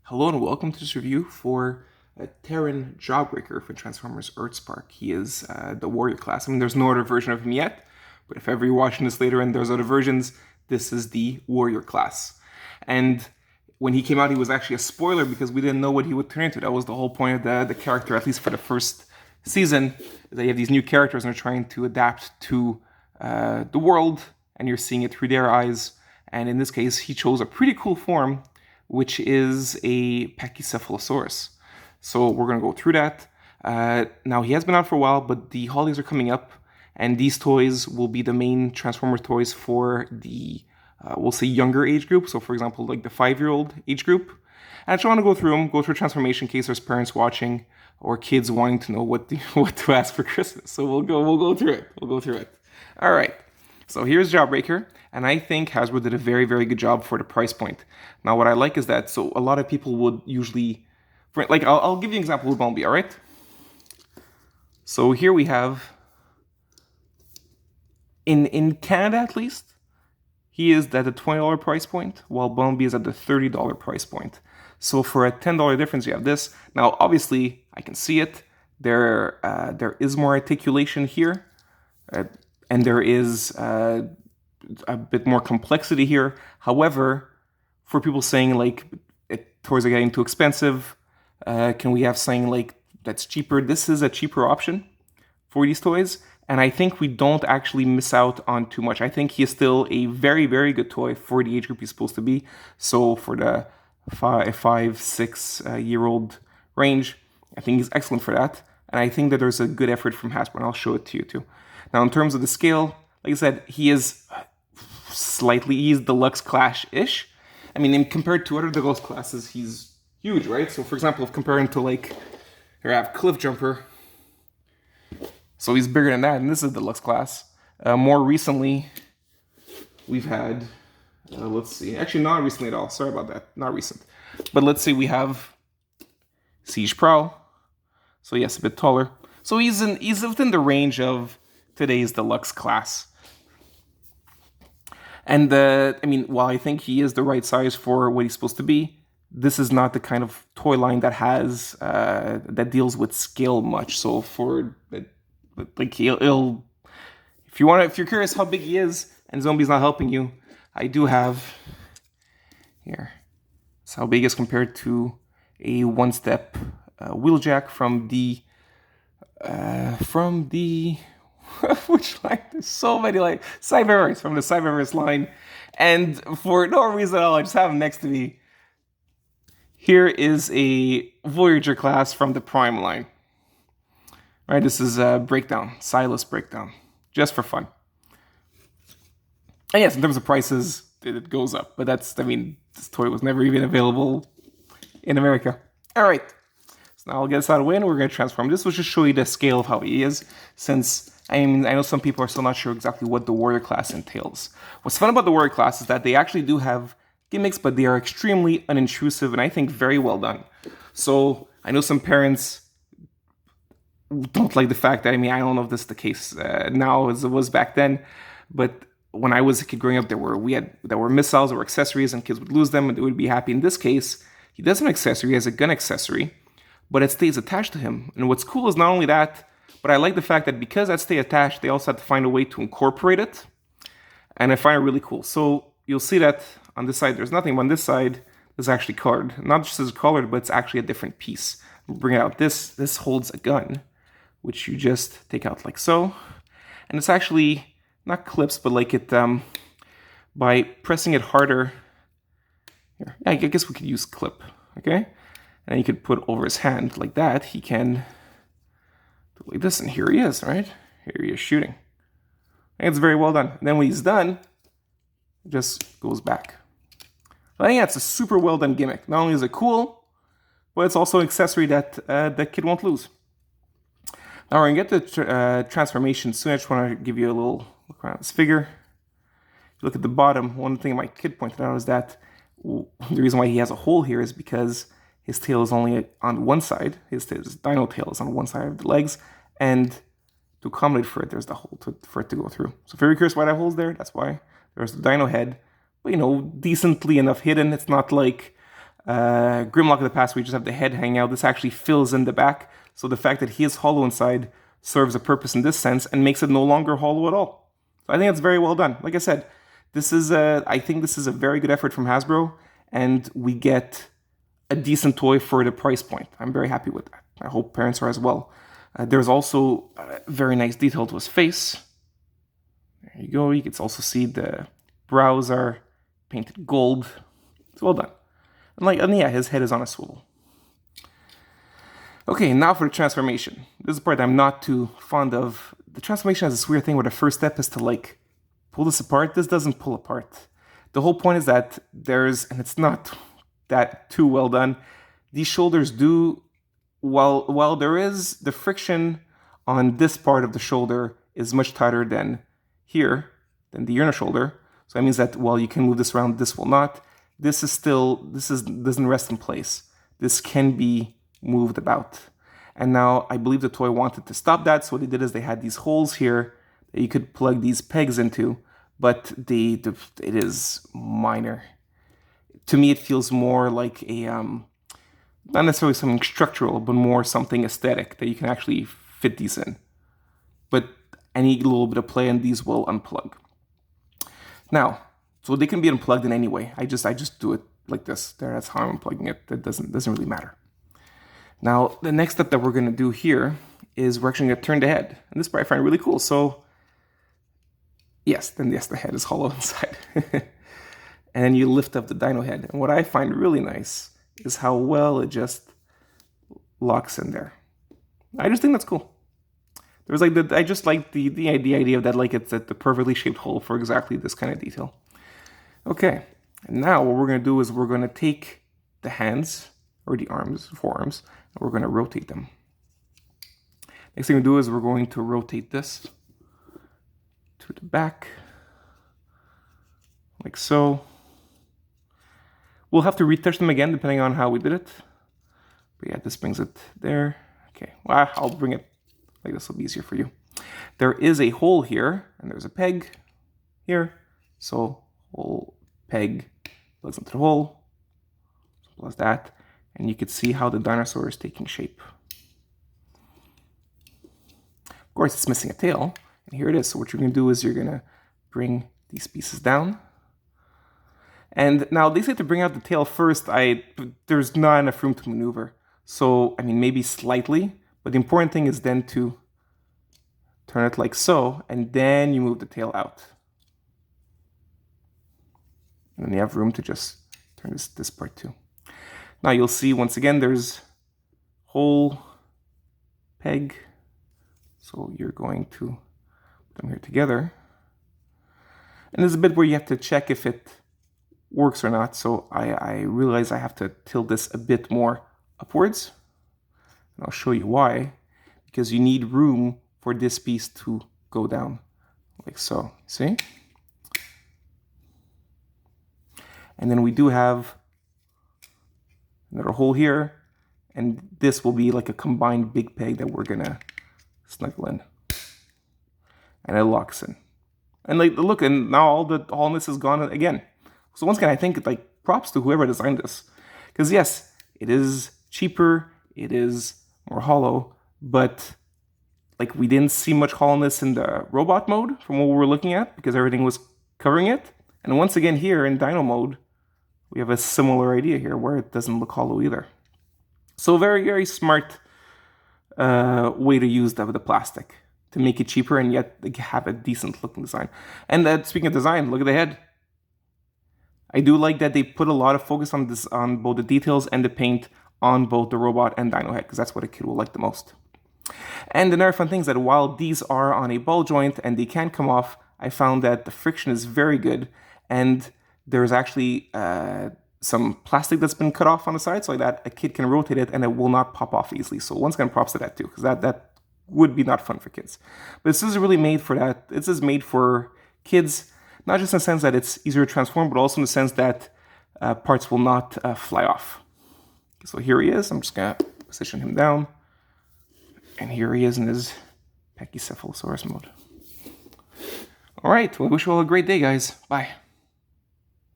Hello and welcome to this review for Terran Jawbreaker for Transformers Earthspark. He is the warrior class. I mean, there's no other version of him yet, but if ever you're watching this later and there's other versions, this is the warrior class. And when he came out, he was actually a spoiler because we didn't know what he would turn into. That was the whole point of the character, at least for the first season, is that you have these new characters and they're trying to adapt to the world, and you're seeing it through their eyes. And in this case, he chose a pretty cool form, which is a Pachycephalosaurus. So we're going to go through that. Now, he has been out for a while, but the holidays are coming up, and these toys will be the main Transformers toys for the, we'll say, younger age group. So, for example, like the 5-year-old age group. And I just want to go through them, go through transformation in case there's parents watching or kids wanting to know what to ask for Christmas. So we'll go through it. We'll go through it. All right. So here's Jawbreaker, and I think Hasbro did a very, very good job for the price point. Now, what I like is that, so a lot of people would usually, like, I'll give you an example with Bumblebee, all right? So here we have, in Canada at least, he is at the $20 price point, while Bumblebee is at the $30 price point. So for a $10 difference, you have this. Now, obviously, I can see it. There is more articulation here. And there is a bit more complexity here. However, for people saying like toys are getting too expensive, can we have something like that's cheaper? This is a cheaper option for these toys, and I think we don't actually miss out on too much. I think he is still a very, very good toy for the age group he's supposed to be. So for the 5-6 year old range, I think he's excellent for that. And I think that there's a good effort from Hasbro, and I'll show it to you too. Now, in terms of the scale, like I said, he's deluxe class-ish. I mean, compared to other deluxe classes, he's huge, right? So, for example, if comparing to, like, here I have Cliff Jumper. So he's bigger than that, and this is deluxe class. More recently, we've had, let's see, actually not recently at all. Sorry about that, not recent. But let's say we have Siege Prowl. So yes, a bit taller. So he's within the range of today's deluxe class. And I mean, while I think he is the right size for what he's supposed to be, this is not the kind of toy line that has that deals with scale much. So for like he'll if you're curious how big he is and Zombie's not helping you, I do have here. It's how big he is compared to a one-step wheeljack from the which line? There's so many Cyberverse, from the Cyberverse line. And for no reason at all, I just have them next to me. Here is a Voyager class from the Prime line. All right, this is a breakdown, Silas breakdown, just for fun. And yes, in terms of prices, it goes up. But that's, I mean, this toy was never even available in America. All right. So now I'll get this out of the way and we're going to transform. This will just show you the scale of how he is, since I mean, I know some people are still not sure exactly what the warrior class entails. What's fun about the warrior class is that they actually do have gimmicks, but they are extremely unintrusive and I think very well done. So I know some parents don't like the fact that, I mean, I don't know if this is the case now as it was back then, but when I was a kid growing up, there were missiles, there were accessories, and kids would lose them and they would be happy. In this case, he does have an accessory, he has a gun accessory, but it stays attached to him. And what's cool is not only that, but I like the fact that because that stay attached, they also had to find a way to incorporate it. And I find it really cool. So you'll see that on this side, there's nothing. But on this side, there's actually colored. Not just as colored, but it's actually a different piece. We'll bring it out. This holds a gun, which you just take out like so. And it's actually not clips, but like it, by pressing it harder, here, I guess we could use clip, okay? And you could put over his hand like that. He can do like this, and here he is, right? Here he is shooting. And it's very well done. And then when he's done, it just goes back. I think that's a super well done gimmick. Not only is it cool, but it's also an accessory that the kid won't lose. Now we're gonna get the transformation soon. I just want to give you a little look around this figure. If you look at the bottom, one thing my kid pointed out is that the reason why he has a hole here is because his tail is only on one side. His dino tail is on one side of the legs, and to accommodate for it, there's the hole for it to go through. So if you're curious why that hole's there, that's why. There's the dino head, but decently enough hidden. It's not like Grimlock of the past, where you just have the head hanging out. This actually fills in the back. So the fact that he is hollow inside serves a purpose in this sense and makes it no longer hollow at all. So I think it's very well done. Like I said, I think this is a very good effort from Hasbro, and we get a decent toy for the price point. I'm very happy with that. I hope parents are as well. There's also a very nice detail to his face. There you go. You can also see the brows are painted gold. It's well done. And yeah, his head is on a swivel. Okay, now for the transformation. This is the part I'm not too fond of. The transformation has this weird thing where the first step is to pull this apart. This doesn't pull apart. The whole point is that and it's not that too well done, these shoulders do, while there is the friction on this part of the shoulder is much tighter than here, than the inner shoulder. So that means that while you can move this around, this will not. Doesn't rest in place. This can be moved about. And now I believe the toy wanted to stop that, so what they did is they had these holes here that you could plug these pegs into, but it is minor. To me, it feels more like a, not necessarily something structural, but more something aesthetic that you can actually fit these in. But any little bit of play and these will unplug. Now, so they can be unplugged in any way. I just do it like this. That's how I'm unplugging it. That doesn't really matter. Now, the next step that we're going to do here is we're actually going to turn the head. And this part I find really cool. So, yes, the head is hollow inside. And then you lift up the dino head. And what I find really nice is how well it just locks in there. I just think that's cool. There's I just like the idea of that, it's at the perfectly shaped hole for exactly this kind of detail. Okay, and now what we're going to do is we're going to take the hands, or the forearms, and we're going to rotate them. Next thing we do is we're going to rotate this to the back, like so. We'll have to retouch them again depending on how we did it. But yeah, this brings it there. Okay, well, I'll bring it like this will be easier for you. There is a hole here, and there's a peg here. So whole peg plugs into the hole, simple as that, and you can see how the dinosaur is taking shape. Of course, it's missing a tail, and here it is. So what you're going to do is you're going to bring these pieces down. And now they say to bring out the tail first. There's not enough room to maneuver. So, I mean, maybe slightly, but the important thing is then to turn it like so, and then you move the tail out. And then you have room to just turn this part too. Now you'll see, once again, there's whole peg. So you're going to put them here together. And there's a bit where you have to check if it works or not. So I realize I have to tilt this a bit more upwards. And I'll show you why. Because you need room for this piece to go down, like so. See? And then we do have another hole here, and this will be like a combined big peg that we're gonna snuggle in. And it locks in. And look, and now all the hollowness is gone again. So once again, I think props to whoever designed this. Because yes, it is cheaper, it is more hollow, but we didn't see much hollowness in the robot mode from what we were looking at, because everything was covering it. And once again here in Dino mode, we have a similar idea here where it doesn't look hollow either. So very, very smart way to use the plastic to make it cheaper and yet have a decent looking design. And speaking of design, look at the head. I do like that they put a lot of focus on this, on both the details and the paint on both the robot and dino head, because that's what a kid will like the most. And another fun thing is that while these are on a ball joint and they can come off, I found that the friction is very good, and there's actually some plastic that's been cut off on the side so that a kid can rotate it and it will not pop off easily. So once again, props to that too, because that would be not fun for kids. But this is really made for that. This is made for kids, not just in the sense that it's easier to transform, but also in the sense that parts will not fly off. So here he is. I'm just going to position him down. And here he is in his Pachycephalosaurus mode. All right. Well, I wish you all a great day, guys. Bye.